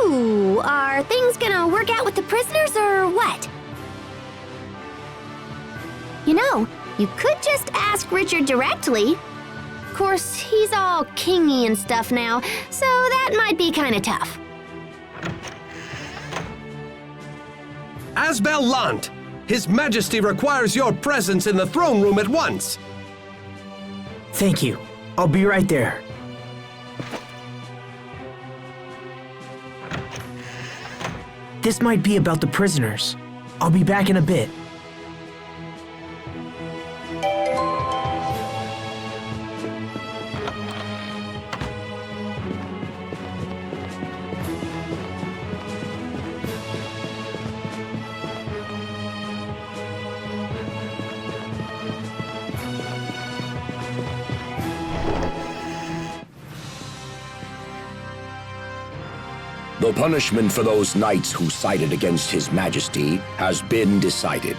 So, are things gonna work out with the prisoners or what? You know, you could just ask Richard directly. Of course, he's all kingy and stuff now, so that might be kinda tough. Asbel Lhant, His Majesty requires your presence in the throne room at once. Thank you. I'll be right there. This might be about the prisoners. I'll be back in a bit. The punishment for those knights who sided against His Majesty has been decided.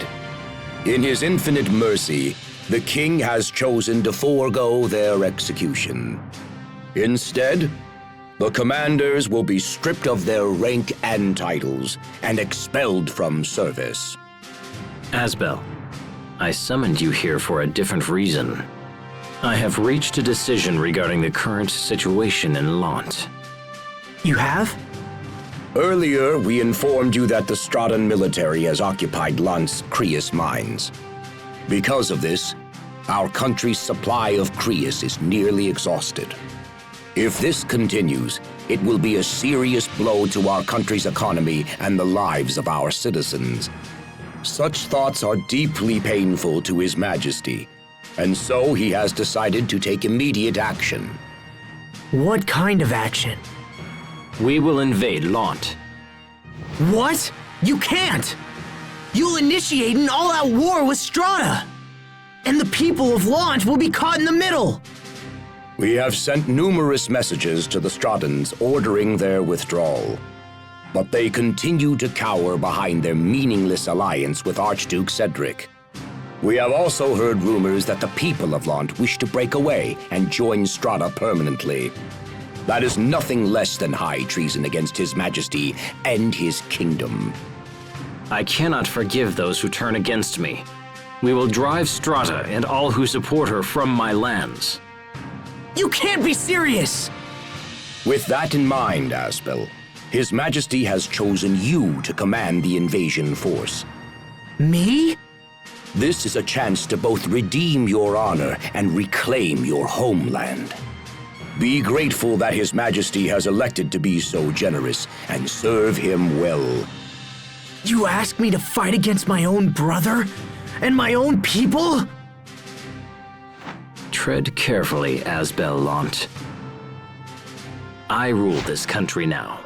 In his infinite mercy, the king has chosen to forego their execution. Instead, the commanders will be stripped of their rank and titles and expelled from service. Asbel, I summoned you here for a different reason. I have reached a decision regarding the current situation in Lhant. You have? Earlier, we informed you that the Stradan military has occupied Lhant's Creus mines. Because of this, our country's supply of Creus is nearly exhausted. If this continues, it will be a serious blow to our country's economy and the lives of our citizens. Such thoughts are deeply painful to His Majesty, and so he has decided to take immediate action. What kind of action? We will invade Lhant. What? You can't! You'll initiate an all-out war with Strata! And the people of Lhant will be caught in the middle! We have sent numerous messages to the Stratans ordering their withdrawal. But they continue to cower behind their meaningless alliance with Archduke Cedric. We have also heard rumors that the people of Lhant wish to break away and join Strata permanently. That is nothing less than high treason against His Majesty and his kingdom. I cannot forgive those who turn against me. We will drive Strata and all who support her from my lands. You can't be serious! With that in mind, Asbel, His Majesty has chosen you to command the invasion force. Me? This is a chance to both redeem your honor and reclaim your homeland. Be grateful that His Majesty has elected to be so generous and serve him well. You ask me to fight against my own brother? And my own people? Tread carefully, Asbel Lhant. I rule this country now.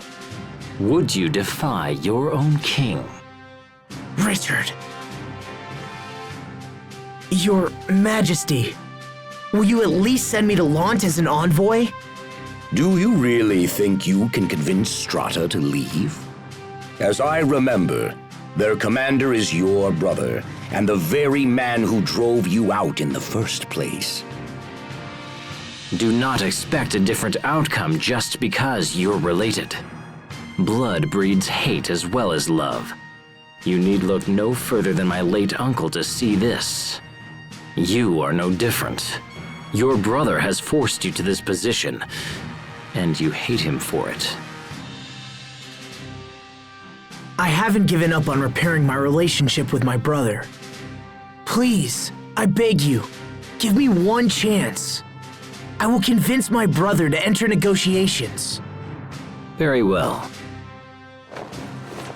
Would you defy your own king? Richard. Your Majesty. Will you at least send me to Lhant as an envoy? Do you really think you can convince Strata to leave? As I remember, their commander is your brother, and the very man who drove you out in the first place. Do not expect a different outcome just because you're related. Blood breeds hate as well as love. You need look no further than my late uncle to see this. You are no different. Your brother has forced you to this position, and you hate him for it. I haven't given up on repairing my relationship with my brother. Please, I beg you, give me one chance. I will convince my brother to enter negotiations. Very well.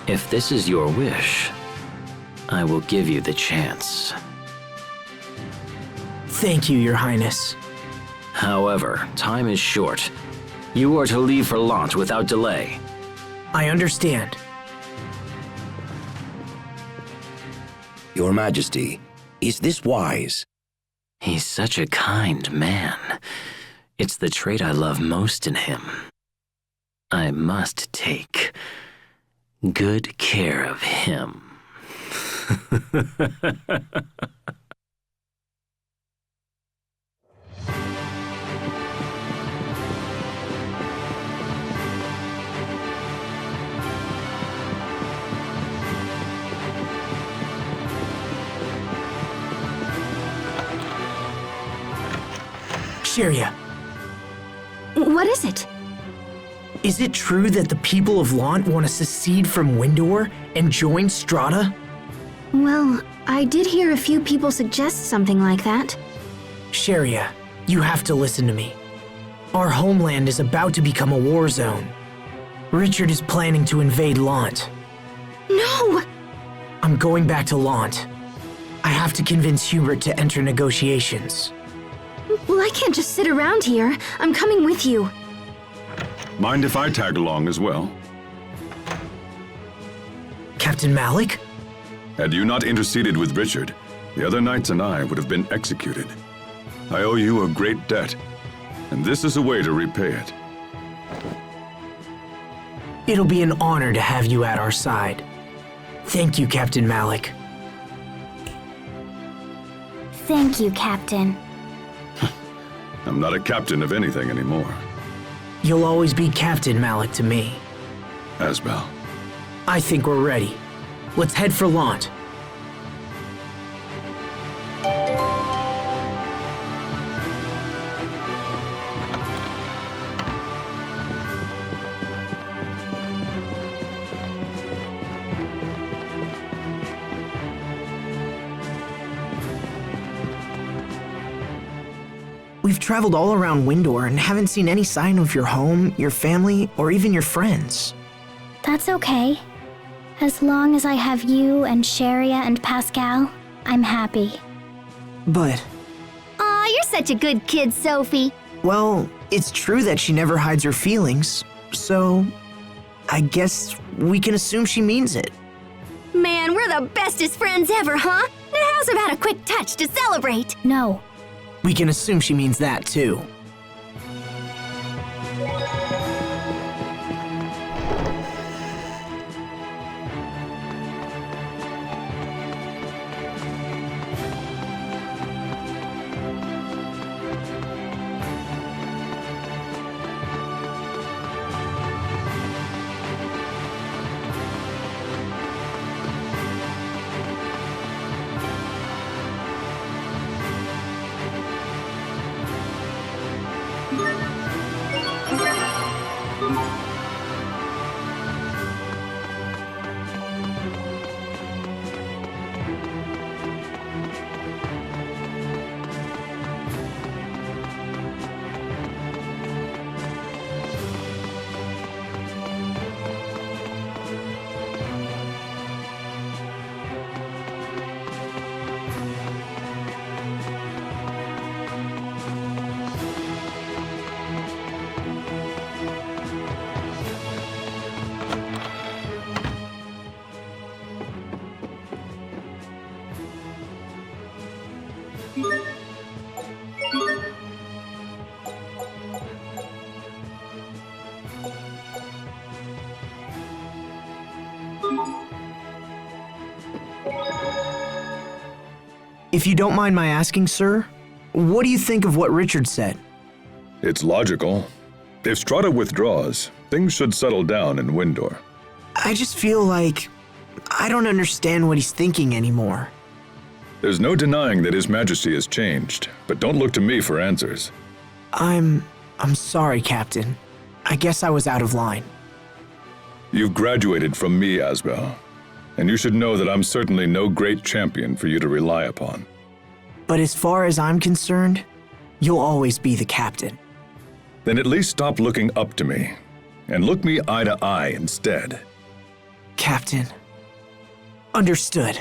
If this is your wish, I will give you the chance. Thank you, Your Highness. However, time is short. You are to leave for Lhant without delay. I understand. Your Majesty, is this wise? He's such a kind man. It's the trait I love most in him. I must take good care of him. Sharia, What is it? is it true that the people of Lhant want to secede from Windor and join Strata? Well, I did hear a few people suggest something like that. Sharia, you have to listen to me. Our homeland is about to become a war zone. Richard is planning to invade Lhant. No! I'm going back to Lhant. I have to convince Hubert to enter negotiations. Well, I can't just sit around here. I'm coming with you. Mind if I tag along as well? Captain Malik? Had you not interceded with Richard, the other knights and I would have been executed. I owe you a great debt, and this is a way to repay it. It'll be an honor to have you at our side. Thank you, Captain Malik. Thank you, Captain. I'm not a captain of anything anymore. You'll always be Captain Malik to me. Asbel. I think we're ready. Let's head for Lhant. We've traveled all around Windor and haven't seen any sign of your home, your family, or even your friends. That's okay. As long as I have you and Sharia and Pascal, I'm happy. But, Aw, you're such a good kid, Sophie. well, it's true that she never hides her feelings, so I guess we can assume she means it. Man, we're the bestest friends ever, huh? Now how's about a quick touch to celebrate? No. We can assume she means that too. If you don't mind my asking, sir, what do you think of what Richard said? It's logical. If Strata withdraws, things should settle down in Windor. I just feel like I don't understand what he's thinking anymore. There's no denying that His Majesty has changed, but don't look to me for answers. I'm sorry, Captain. I guess I was out of line. You've graduated from me, Asbel, and you should know that I'm certainly no great champion for you to rely upon. But as far as I'm concerned, you'll always be the captain. Then at least stop looking up to me, and look me eye to eye instead. Captain. Understood.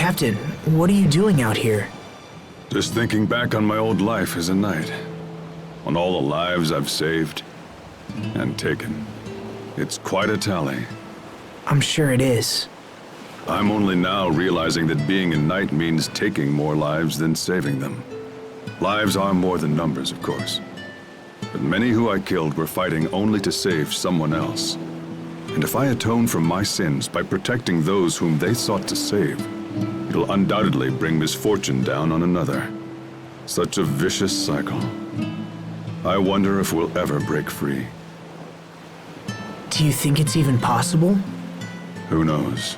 Captain, what are you doing out here? Just thinking back on my old life as a knight. On all the lives I've saved and taken. It's quite a tally. I'm sure it is. I'm only now realizing that being a knight means taking more lives than saving them. Lives are more than numbers, of course. But many who I killed were fighting only to save someone else. And if I atone for my sins by protecting those whom they sought to save, it'll undoubtedly bring misfortune down on another. Such a vicious cycle. I wonder if we'll ever break free. Do you think it's even possible? Who knows?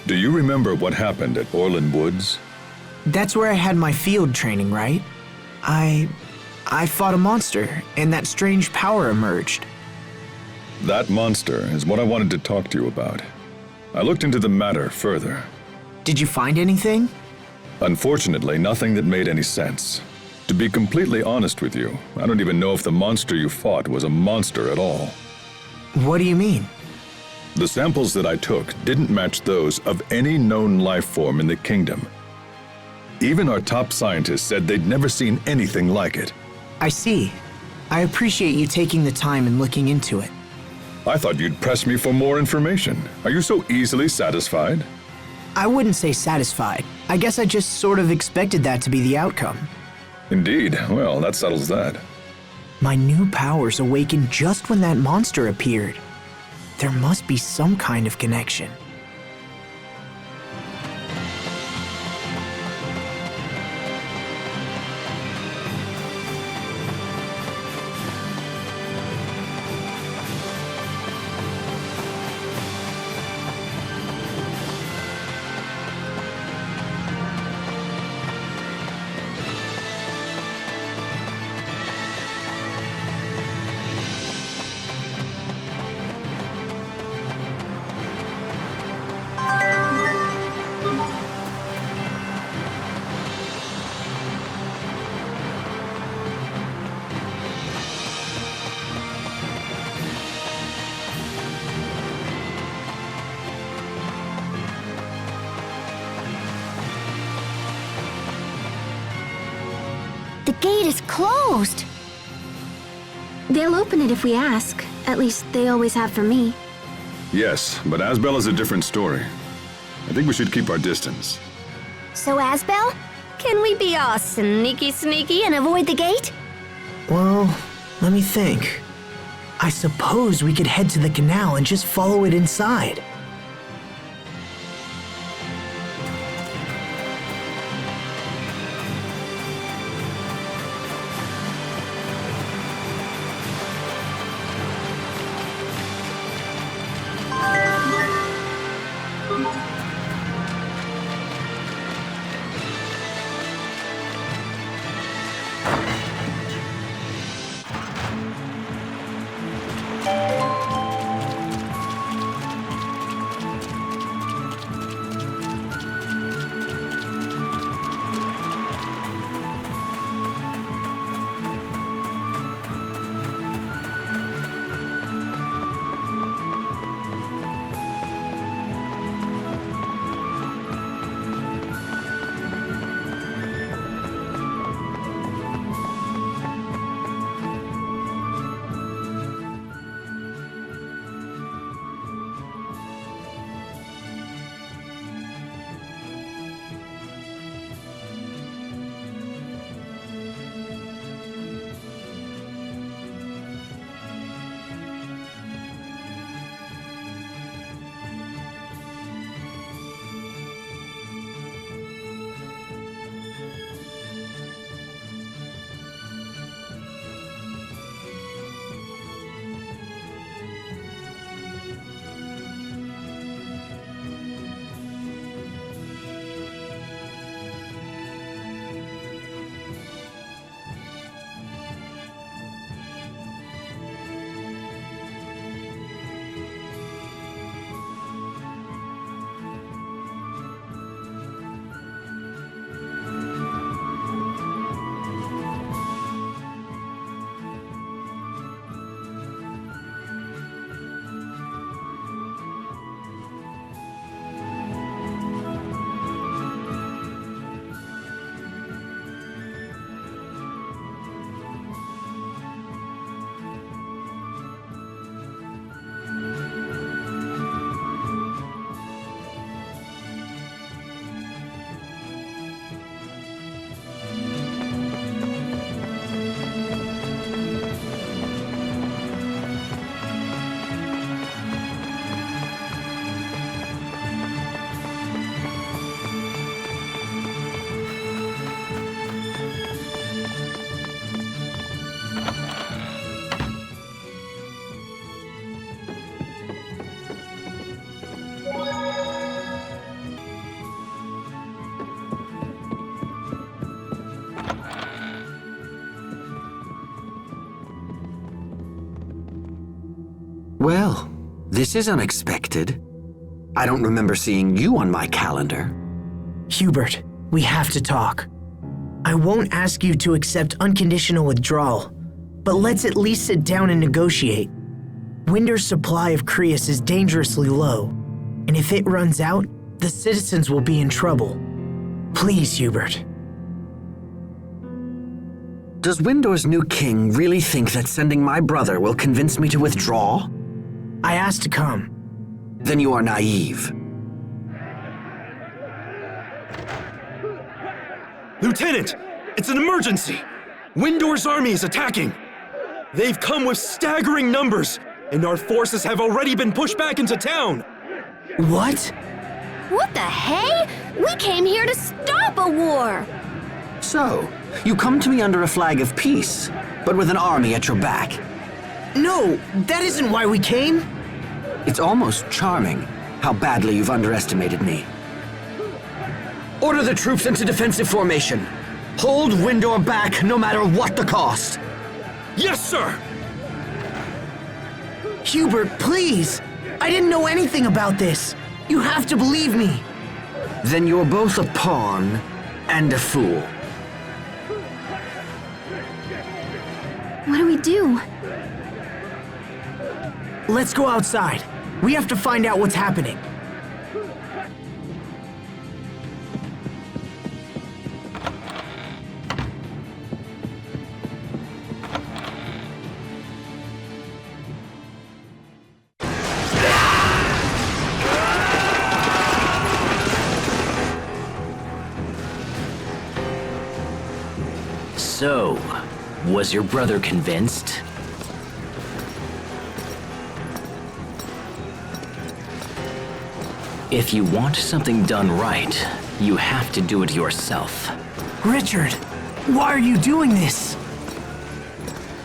Do you remember what happened at Orland Woods? That's where I had my field training, right? I fought a monster, and that strange power emerged. That monster is what I wanted to talk to you about. I looked into the matter further. Did you find anything? Unfortunately, nothing that made any sense. To be completely honest with you, I don't even know if the monster you fought was a monster at all. What do you mean? The samples that I took didn't match those of any known life form in the kingdom. Even our top scientists said they'd never seen anything like it. I see. I appreciate you taking the time and looking into it. I thought you'd press me for more information. Are you so easily satisfied? I wouldn't say satisfied. I guess I just sort of expected that to be the outcome. Indeed. Well, that settles that. My new powers awakened just when that monster appeared. There must be some kind of connection. The gate is closed. They'll open it if we ask. At least they always have for me. Yes, but Asbel is a different story. I think we should keep our distance. So, Asbel, can we be all sneaky and avoid the gate? Well, let me think. I suppose we could head to the canal and just follow it inside. Well, this is unexpected. I don't remember seeing you on my calendar. Hubert, we have to talk. I won't ask you to accept unconditional withdrawal, but let's at least sit down and negotiate. Winder's supply of Crius is dangerously low, and if it runs out, the citizens will be in trouble. Please, Hubert. Does Windor's new king really think that sending my brother will convince me to withdraw? I asked to come. Then you are naive. Lieutenant, it's an emergency! Windor's army is attacking! They've come with staggering numbers, and our forces have already been pushed back into town! What? What the hey? We came here to stop a war! So, you come to me under a flag of peace, but with an army at your back. No, that isn't why we came. It's almost charming how badly you've underestimated me. Order the troops into defensive formation. Hold Windor back no matter what the cost. Yes, sir! Hubert, please! I didn't know anything about this. You have to believe me. Then you're both a pawn and a fool. What do we do? Let's go outside. We have to find out what's happening. So, was your brother convinced? If you want something done right, you have to do it yourself. Richard, why are you doing this?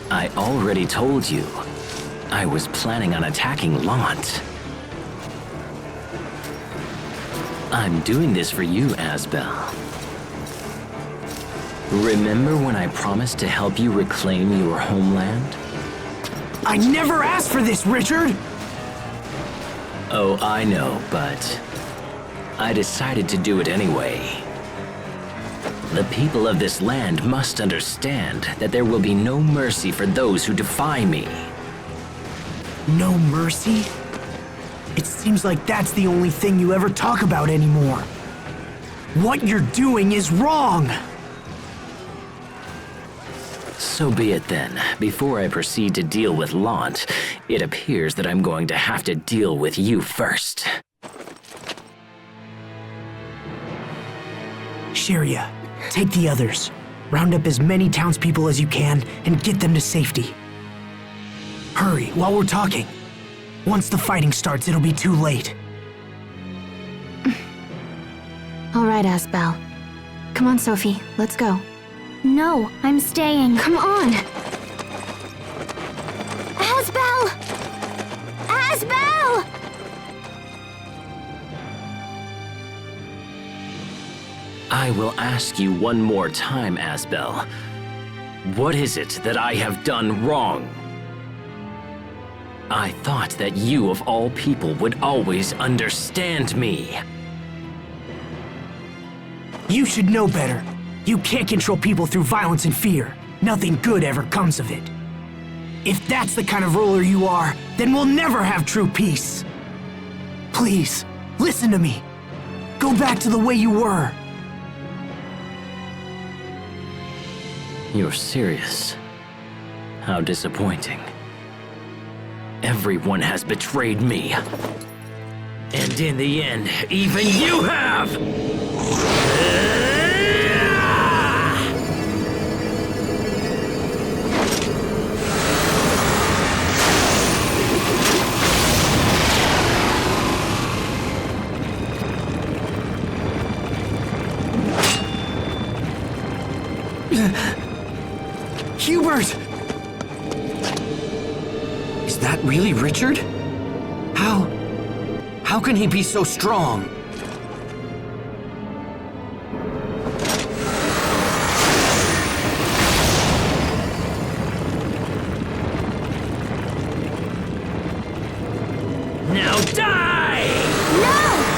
I already told you. I was planning on attacking Lhant. I'm doing this for you, Asbel. Remember when I promised to help you reclaim your homeland? I never asked for this, Richard! Oh, I know, but I decided to do it anyway. The people of this land must understand that there will be no mercy for those who defy me. No mercy? It seems like that's the only thing you ever talk about anymore. What you're doing is wrong! So be it then. Before I proceed to deal with Lhant, it appears that I'm going to have to deal with you first. Sharia, take the others. Round up as many townspeople as you can and get them to safety. Hurry, while we're talking. Once the fighting starts, it'll be too late. All right, Asbel. Come on, Sophie, let's go. No, I'm staying. Come on! Asbel! Asbel! I will ask you one more time, Asbel. What is it that I have done wrong? I thought that you, of all people, would always understand me. You should know better. You can't control people through violence and fear. Nothing good ever comes of it. If that's the kind of ruler you are, then we'll never have true peace. Please, listen to me. Go back to the way you were. You're serious? How disappointing. Everyone has betrayed me. And in the end, even you have! Hubert! Is that really Richard? How can he be so strong? Now die! No!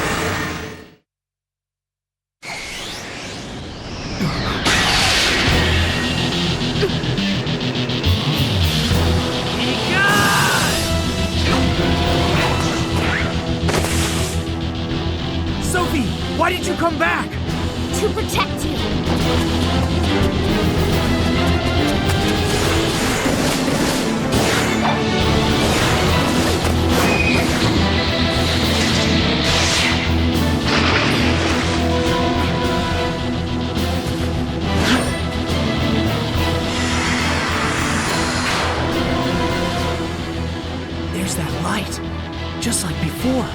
come back! To protect you. There's that light, just like before.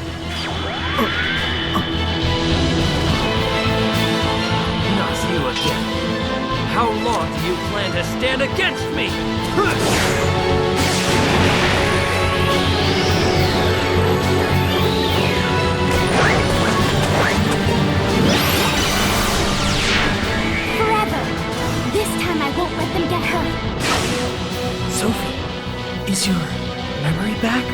Not you again. How long do you plan to stand against me? Forever. This time I won't let them get hurt. Sophie, is your memory back?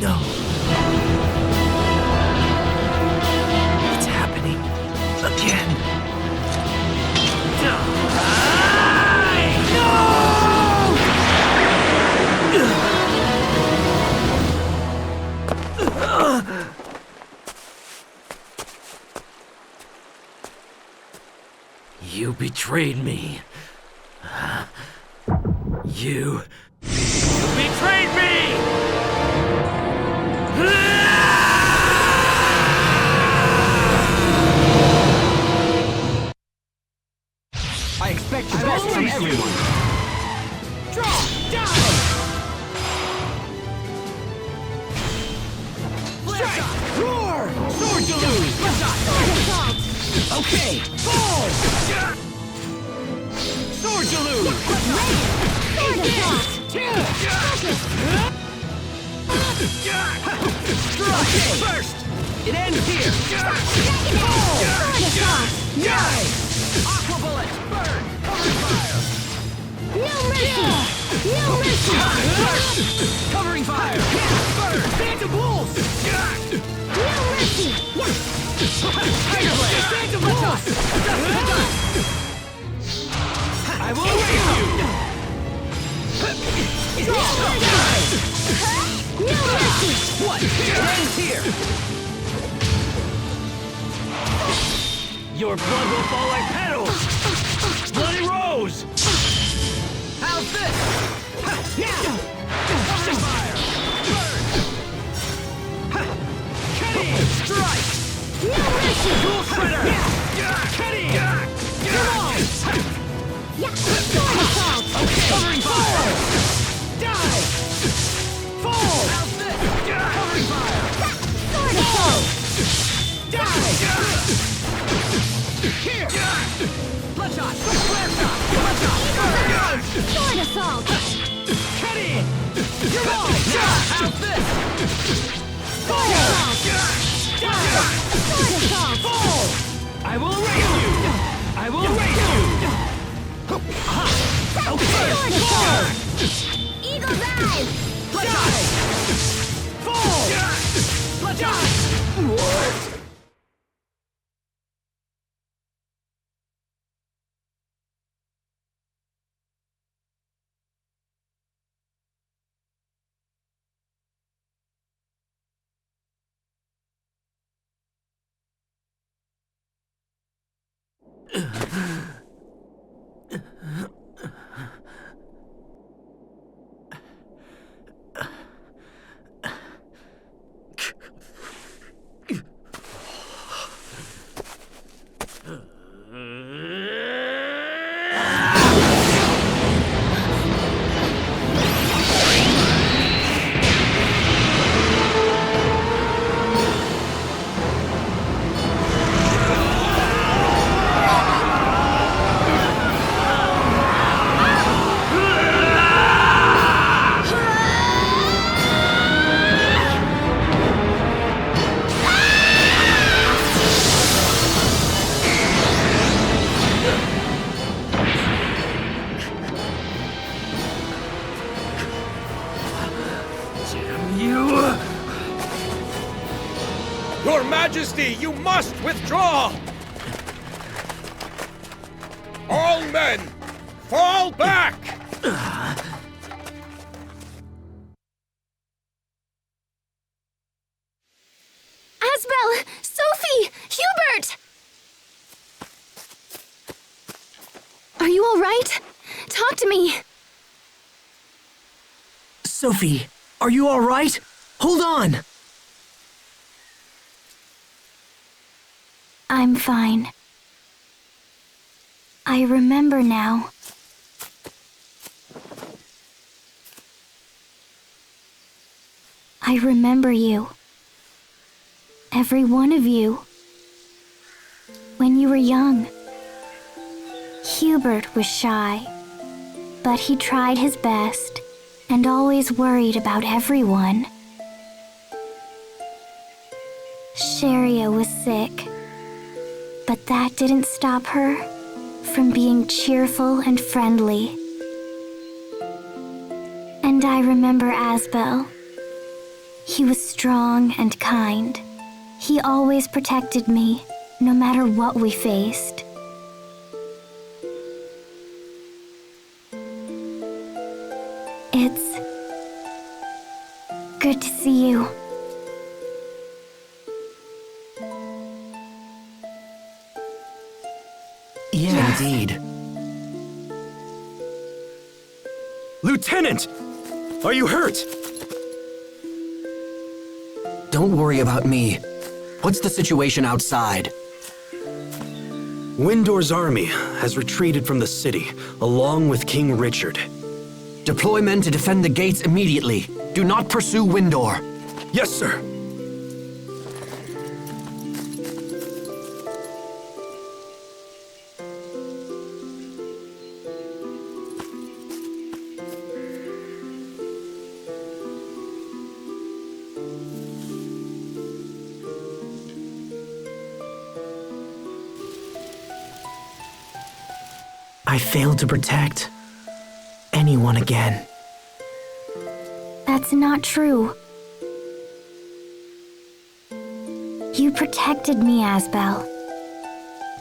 No. It's happening again. You betrayed me. You betrayed me! I expect the best from everyone. Draw! Die! Strike! Roar! Sword to lose! Okay. Fall! Sword to lose! Strike! First! It ends here! Fall! Die! Aqua bullet! Burn! Covering fire! No mercy! No mercy! First! Covering fire! Burn! Phantom Pulse! No mercy! Tiger Blade! Phantom Pulse! I will erase you! No mercy! What? It ends here! Your blood will fall like petals! Bloody rose! How's this? Yeah! Covering fire! Burn! Kenny! Strike! No mercy! Dual shredder! Kenny! Come on! Yeah! Sword assault! Covering fire! Die! Fall! How's this? Covering fire! Sword assault! Die! Here! Bloodshot! Flare shot! Bloodshot! Sword assault! Cut in! You're on! How's this? Sword assault! Sword assault! Fall! I will erase you! I will erase you! Sword assault! Eagle's eye! Bloodshot! Fall! Bloodshot! What? Your Majesty, you must withdraw! strong men! Fall back! Asbel! Sophie! Hubert! Are you all right? Talk to me. Sophie, are you all right? Hold on! I'm fine. I remember now. I remember you. Every one of you. When you were young. Hubert was shy, but he tried his best and always worried about everyone. Sharia was sick, but that didn't stop her from being cheerful and friendly. And I remember Asbel. He was strong and kind. He always protected me, no matter what we faced. It's good to see you. Yeah, indeed. Lieutenant! Are you hurt? Don't worry about me. What's the situation outside? Windor's army has retreated from the city, along with King Richard. Deploy men to defend the gates immediately. Do not pursue Windor. Yes, sir. I failed to protect anyone again. That's not true. You protected me, Asbel.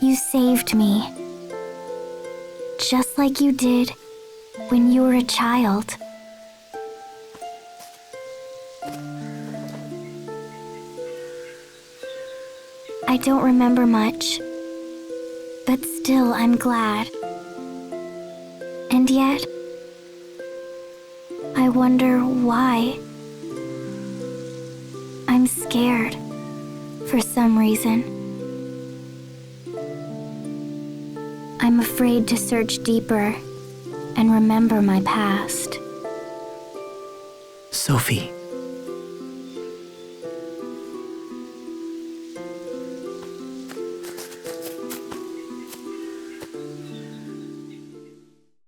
You saved me. Just like you did when you were a child. I don't remember much, but still I'm glad. And yet, I wonder why. I'm scared, for some reason. I'm afraid to search deeper and remember my past. Sophie,